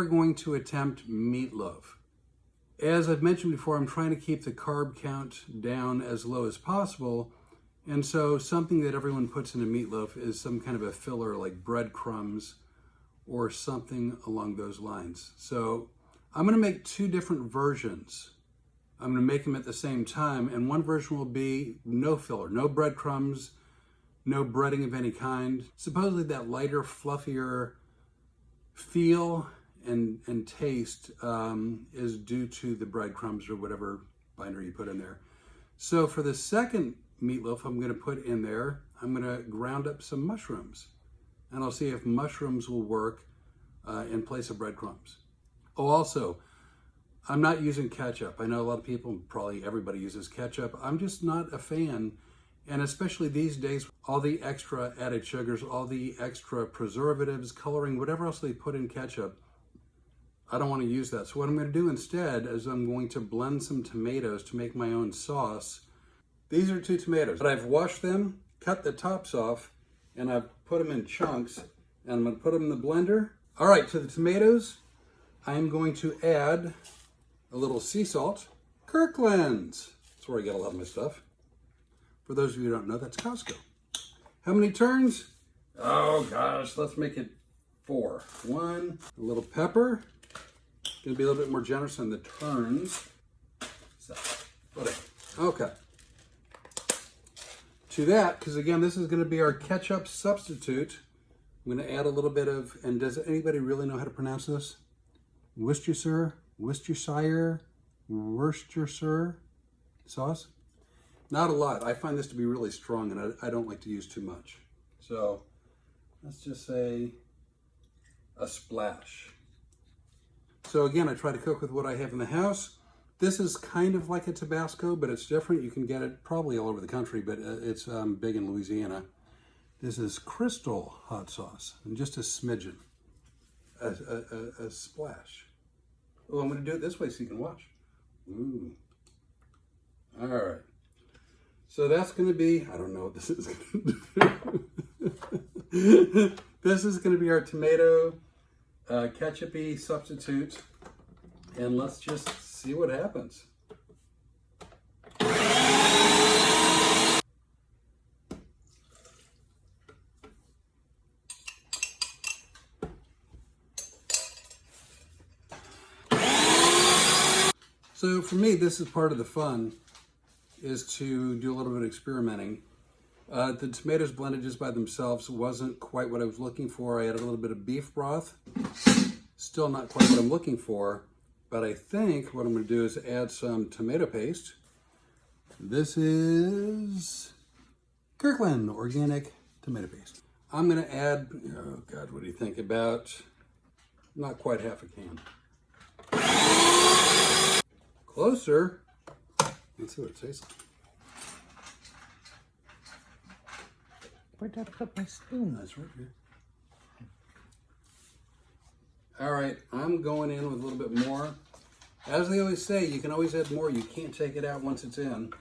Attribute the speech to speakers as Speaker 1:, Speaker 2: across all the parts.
Speaker 1: going to attempt meatloaf. As I've mentioned before, I'm trying to keep the carb count down as low as possible. And so something that everyone puts in a meatloaf is some kind of a filler like breadcrumbs or something along those lines. So I'm going to make two different versions. I'm going to make them at the same time. And one version will be no filler, no breadcrumbs, no breading of any kind. Supposedly that lighter, fluffier feel and taste is due to the breadcrumbs or whatever binder you put in there. So for the second meatloaf I'm going to put in there, I'm going to ground up some mushrooms. And I'll see if mushrooms will work in place of breadcrumbs. Oh, also, I'm not using ketchup. I know a lot of people, probably everybody uses ketchup. I'm just not a fan. And especially these days, all the extra added sugars, all the extra preservatives, coloring, whatever else they put in ketchup, I don't want to use that. So what I'm going to do instead is I'm going to blend some tomatoes to make my own sauce. These are 2 tomatoes, but I've washed them, cut the tops off, and I've put them in chunks, and I'm going to put them in the blender. All right, to the tomatoes, I'm going to add a little sea salt. Kirkland's. That's where I get a lot of my stuff. For those of you who don't know, that's Costco. How many turns? Oh gosh, let's make it 4. 1, a little pepper. Gonna be a little bit more generous on the turns. So, whatever. Okay. To that, because again, this is gonna be our ketchup substitute. I'm gonna add a little bit of, and does anybody really know how to pronounce this? Worcestershire sauce? Not a lot. I find this to be really strong, and I don't like to use too much. So let's just say a splash. So again, I try to cook with what I have in the house. This is kind of like a Tabasco, but it's different. You can get it probably all over the country, but it's big in Louisiana. This is Crystal hot sauce, and just a smidgen, a splash. Oh, I'm going to do it this way so you can watch. Ooh. All right. So that's going to be, I don't know what this is going to do. This is going to be our tomato ketchup-y substitute. And let's just see what happens. So for me, this is part of the fun, is to do a little bit of experimenting. The tomatoes blended just by themselves wasn't quite what I was looking for. I added a little bit of beef broth. Still not quite what I'm looking for, but I think what I'm going to do is add some tomato paste. This is Kirkland organic tomato paste. I'm going to add, oh God, what do you think? About not quite half a can. Closer. Let's see what it tastes like.
Speaker 2: Where'd I put my spoon?
Speaker 1: That's right here. All right, I'm going in with a little bit more. As they always say, you can always add more. You can't take it out once it's in.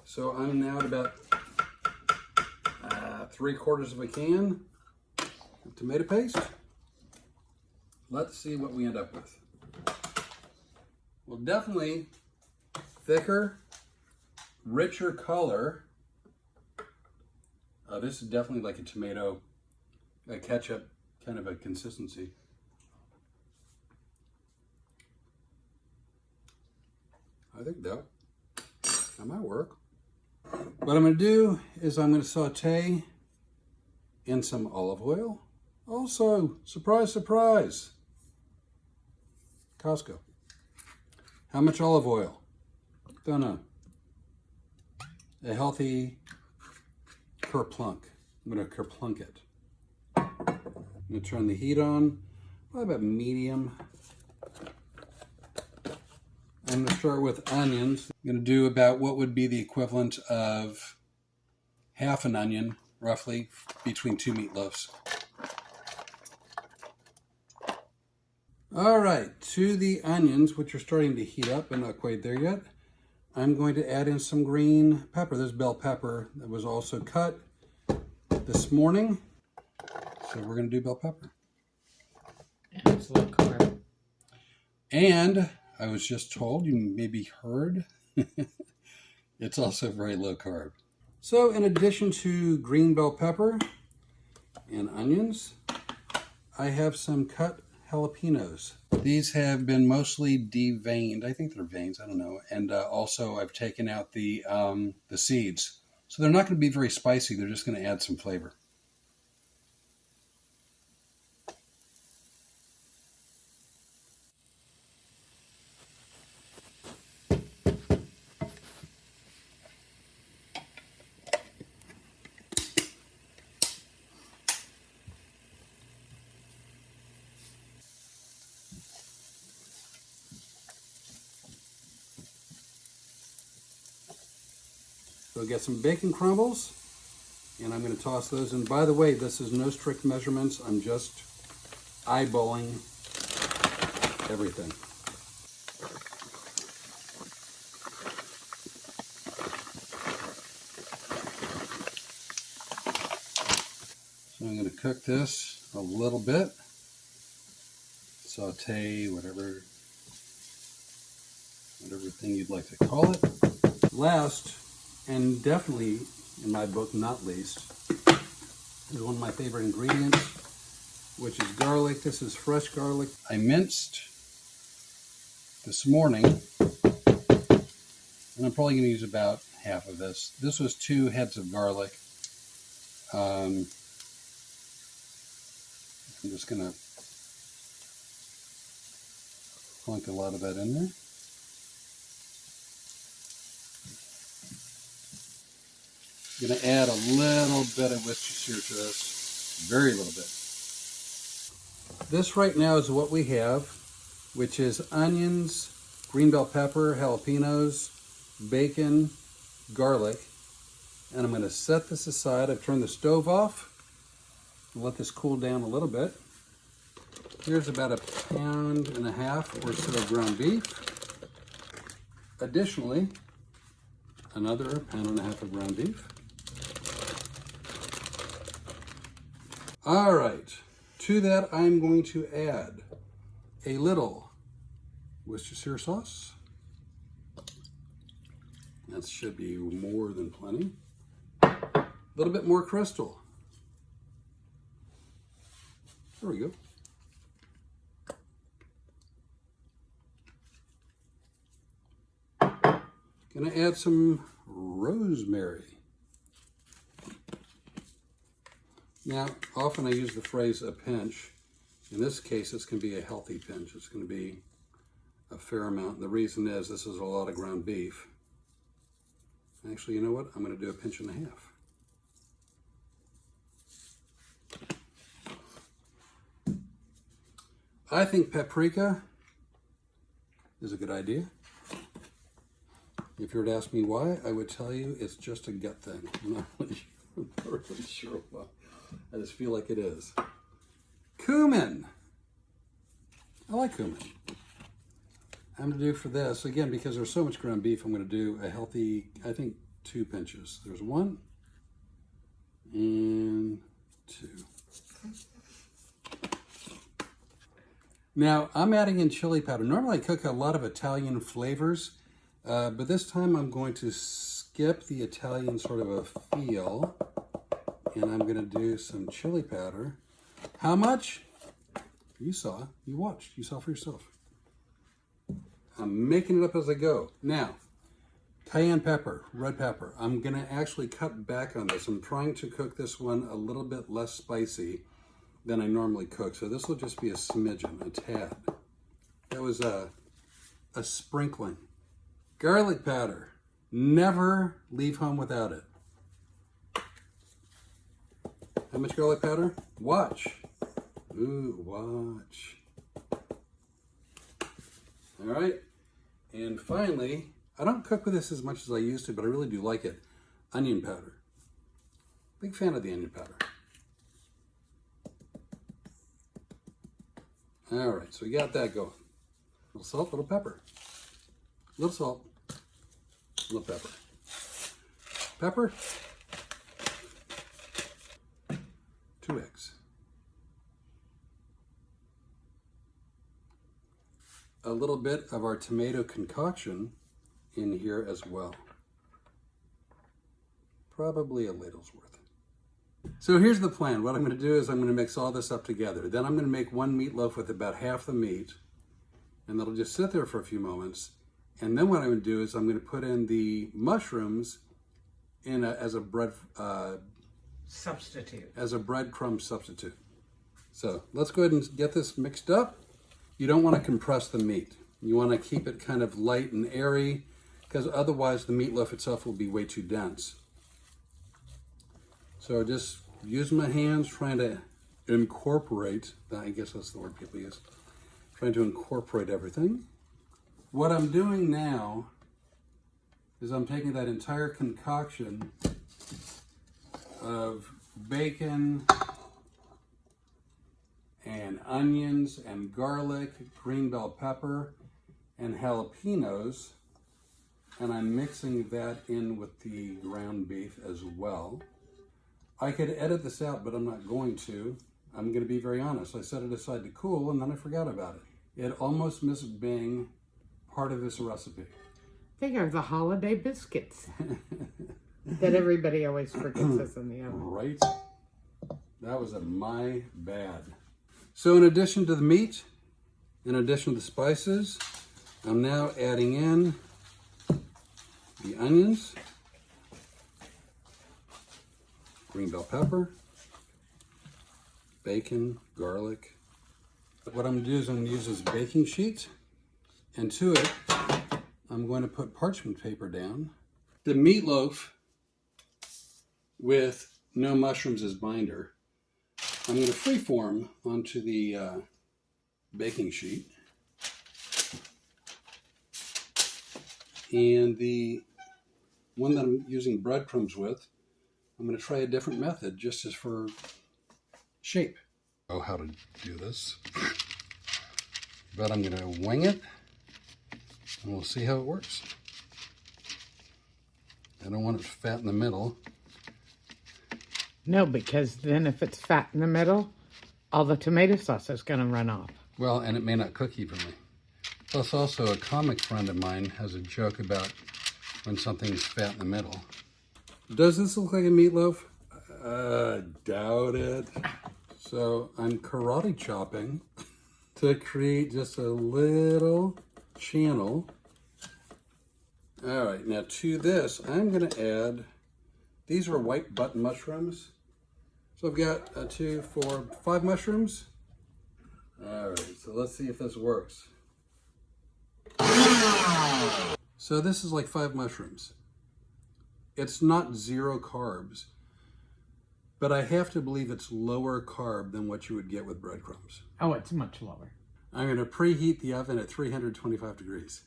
Speaker 1: So I'm now at about 3/4 of a can of tomato paste. Let's see what we end up with. Well, definitely thicker, richer color. This is definitely like a tomato, a ketchup kind of a consistency. I think that might work. What I'm going to do is I'm going to saute in some olive oil. Also, surprise, surprise, Costco. How much olive oil? Don't know. A healthy kerplunk. I'm going to kerplunk it. I'm going to turn the heat on, probably about medium. I'm going to start with onions. I'm going to do about what would be the equivalent of half an onion, roughly, between 2 meatloafs. All right, to the onions, which are starting to heat up, but not quite there yet, I'm going to add in some green pepper. There's bell pepper that was also cut this morning. So we're going to do bell pepper.
Speaker 2: And it's low carb.
Speaker 1: And I was just told, you maybe heard, it's also very low carb. So in addition to green bell pepper and onions, I have some cut jalapeños. These have been mostly deveined. I think they're veins, I don't know. And also I've taken out the seeds. So they're not going to be very spicy. They're just going to add some flavor. So get some bacon crumbles, and I'm going to toss those in. By the way, this is no strict measurements. I'm just eyeballing everything. So I'm going to cook this a little bit. Saute, whatever thing you'd like to call it. Last, and definitely in my book not least, is one of my favorite ingredients, which is garlic. This is fresh garlic. I minced this morning, and I'm probably going to use about half of this. This was 2 heads of garlic. I'm just going to plunk a lot of that in there. I'm going to add a little bit of Worcestershire to this, very little bit. This right now is what we have, which is onions, green bell pepper, jalapenos, bacon, garlic, and I'm going to set this aside. I've turned the stove off and let this cool down a little bit. Here's about 1.5 pounds or so of ground beef. Additionally, another 1.5 pounds of ground beef. All right, to that I'm going to add a little Worcestershire sauce. That should be more than plenty. A little bit more crystal. There we go. Gonna add some rosemary. Now, often I use the phrase a pinch. In this case, it's going to be a healthy pinch. It's going to be a fair amount. And the reason is this is a lot of ground beef. Actually, you know what? I'm going to do 1.5 pinches. I think paprika is a good idea. If you were to ask me why, I would tell you it's just a gut thing. I'm not really sure why. I just feel like it is. Cumin. I like cumin. I'm going to do for this, again, because there's so much ground beef, I'm going to do a healthy, I think, 2 pinches. There's 1 and 2. Now, I'm adding in chili powder. Normally I cook a lot of Italian flavors, but this time I'm going to skip the Italian sort of a feel, and I'm going to do some chili powder. How much? You saw, you watched, you saw for yourself. I'm making it up as I go. Now, cayenne pepper, red pepper. I'm going to actually cut back on this. I'm trying to cook this one a little bit less spicy than I normally cook. So this will just be a smidgen, a tad. That was a sprinkling. Garlic powder. Never leave home without it. How much garlic powder? Watch. Ooh, watch. All right. And finally, I don't cook with this as much as I used to, but I really do like it. Onion powder. Big fan of the onion powder. All right, so we got that going. A little salt, little pepper. Little salt, little pepper. Pepper. 2 eggs. a little bit of our tomato concoction in here as well. Probably a ladle's worth. So here's the plan. What I'm going to do is I'm going to mix all this up together. Then I'm going to make one meatloaf with about half the meat, and that'll just sit there for a few moments. And then what I'm going to do is I'm going to put in the mushrooms as a breadcrumb substitute. So let's go ahead and get this mixed up. You don't want to compress the meat. You want to keep it kind of light and airy, because otherwise the meatloaf itself will be way too dense. So just using my hands, trying to incorporate, I guess that's the word people use, trying to incorporate everything. What I'm doing now is I'm taking that entire concoction of bacon and onions and garlic, green bell pepper, and jalapeños, and I'm mixing that in with the ground beef as well. I could edit this out, but I'm not going to. I'm going to be very honest. I set it aside to cool, and then I forgot about it. It almost missed being part of this recipe.
Speaker 2: They are the holiday biscuits that everybody always forgets us in the oven.
Speaker 1: Right? That was my bad. So in addition to the meat, in addition to the spices, I'm now adding in the onions, green bell pepper, bacon, garlic. What I'm going to do is I'm going to use this baking sheet, and to it, I'm going to put parchment paper down. The meatloaf with no mushrooms as binder, I'm going to freeform onto the baking sheet. And the one that I'm using breadcrumbs with, I'm going to try a different method just as for shape. Oh, how to do this. But I'm going to wing it, and we'll see how it works. I don't want it fat in the middle.
Speaker 2: No, because then if it's fat in the middle, all the tomato sauce is going to run off.
Speaker 1: Well, and it may not cook evenly. Plus, also, a comic friend of mine has a joke about when something's fat in the middle. Does this look like a meatloaf? Doubt it. So I'm karate chopping to create just a little channel. All right, now to this, I'm going to add, these are white button mushrooms. So I've got 2, 4, 5 mushrooms. All right, so let's see if this works. So this is like 5 mushrooms. It's not 0 carbs, but I have to believe it's lower carb than what you would get with breadcrumbs.
Speaker 2: Oh, it's much lower.
Speaker 1: I'm going to preheat the oven at 325 degrees.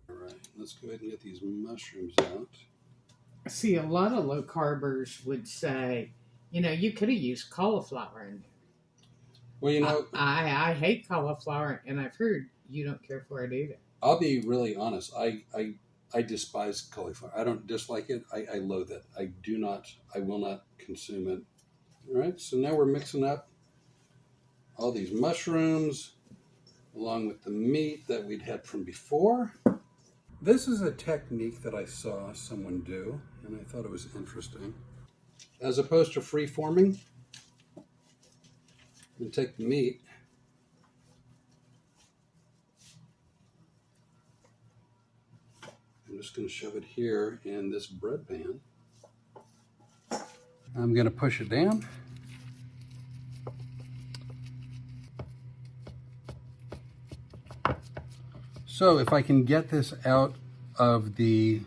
Speaker 1: All right, let's go ahead and get these mushrooms out.
Speaker 2: See, a lot of low carbers would say, you know, you could have used cauliflower in there.
Speaker 1: Well, you know,
Speaker 2: I hate cauliflower, and I've heard you don't care for it either.
Speaker 1: I'll be really honest. I despise cauliflower. I don't dislike it. I loathe it. I will not consume it. All right, so now we're mixing up all these mushrooms along with the meat that we'd had from before. This is a technique that I saw someone do, and I thought it was interesting. As opposed to free-forming, you take the meat, I'm just going to shove it here in this bread pan. I'm going to push it down. So if I can get this out of the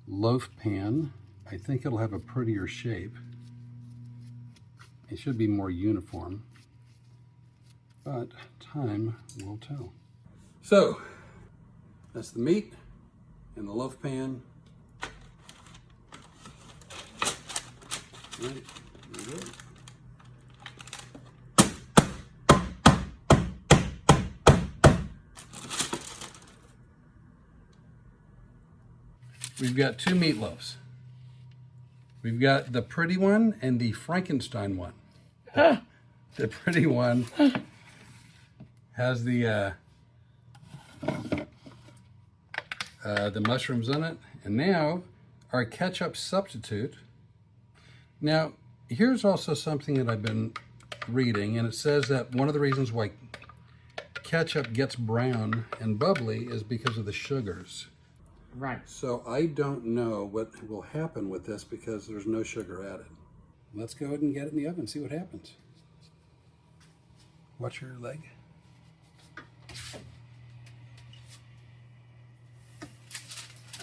Speaker 1: loaf pan, I think it'll have a prettier shape. It should be more uniform, but time will tell. So that's the meat in the loaf pan. Right, there we go. We've got 2 meatloaves. We've got the pretty one and the Frankenstein one. The pretty one has the The mushrooms in it, and now our ketchup substitute. Now, here's also something that I've been reading, and it says that one of the reasons why ketchup gets brown and bubbly is because of the sugars.
Speaker 2: Right.
Speaker 1: So I don't know what will happen with this because there's no sugar added. Let's go ahead and get it in the oven and see what happens. Watch your leg.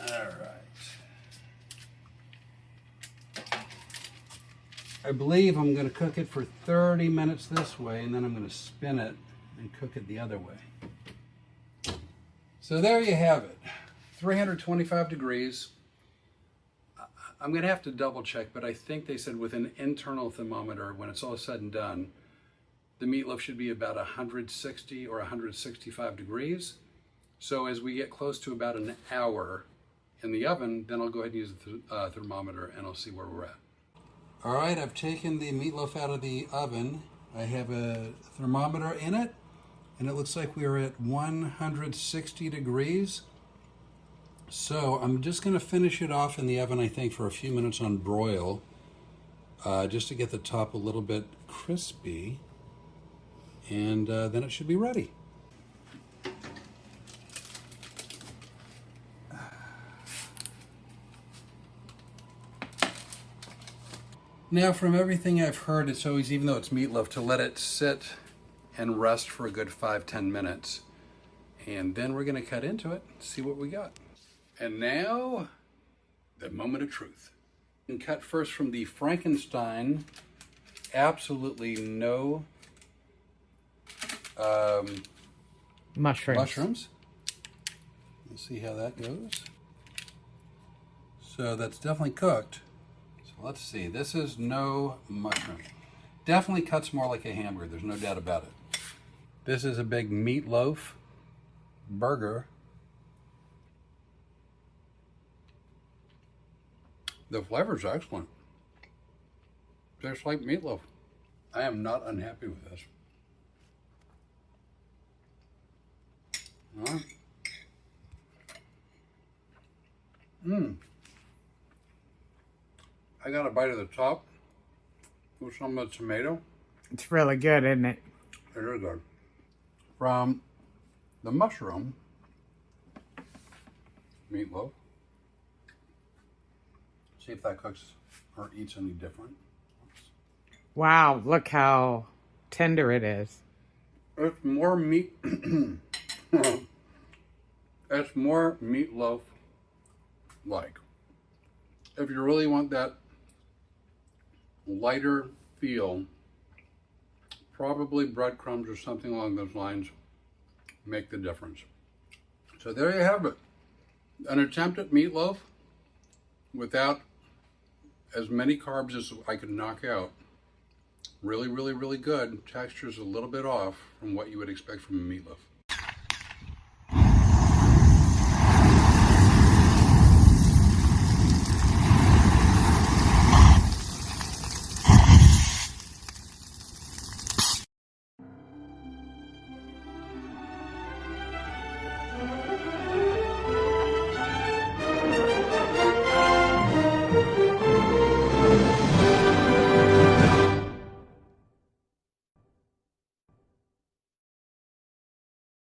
Speaker 1: All right. I believe I'm going to cook it for 30 minutes this way, and then I'm going to spin it and cook it the other way. So there you have it. 325 degrees. I'm going to have to double check, but I think they said with an internal thermometer, when it's all said and done, the meatloaf should be about 160 or 165 degrees. So as we get close to about an hour in the oven, then I'll go ahead and use the thermometer and I'll see where we're at. All right, I've taken the meatloaf out of the oven. I have a thermometer in it, and it looks like we're at 160 degrees. So I'm just going to finish it off in the oven, I think, for a few minutes on broil, just to get the top a little bit crispy, and then it should be ready. Now, from everything I've heard, it's always, even though it's meatloaf, to let it sit and rest for a good 5-10 minutes. And then we're going to cut into it, see what we got. And now, the moment of truth. And cut first from the Frankenstein. Absolutely no mushrooms. Let's see how that goes. So that's definitely cooked. So let's see. This is no mushroom. Definitely cuts more like a hamburger. There's no doubt about it. This is a big meatloaf burger. The flavor's excellent. Tastes like meatloaf. I am not unhappy with this. All right. I got a bite of the top with some of the tomato.
Speaker 2: It's really good, isn't it?
Speaker 1: It is good. From the mushroom meatloaf. See if that cooks or eats any different. Oops.
Speaker 2: Wow, look how tender it is.
Speaker 1: It's more meat. It's more meatloaf like. If you really want that lighter feel, probably breadcrumbs or something along those lines make the difference. So there you have it. An attempt at meatloaf without as many carbs as I could knock out. Really, really, really good. Texture's a little bit off from what you would expect from a meatloaf.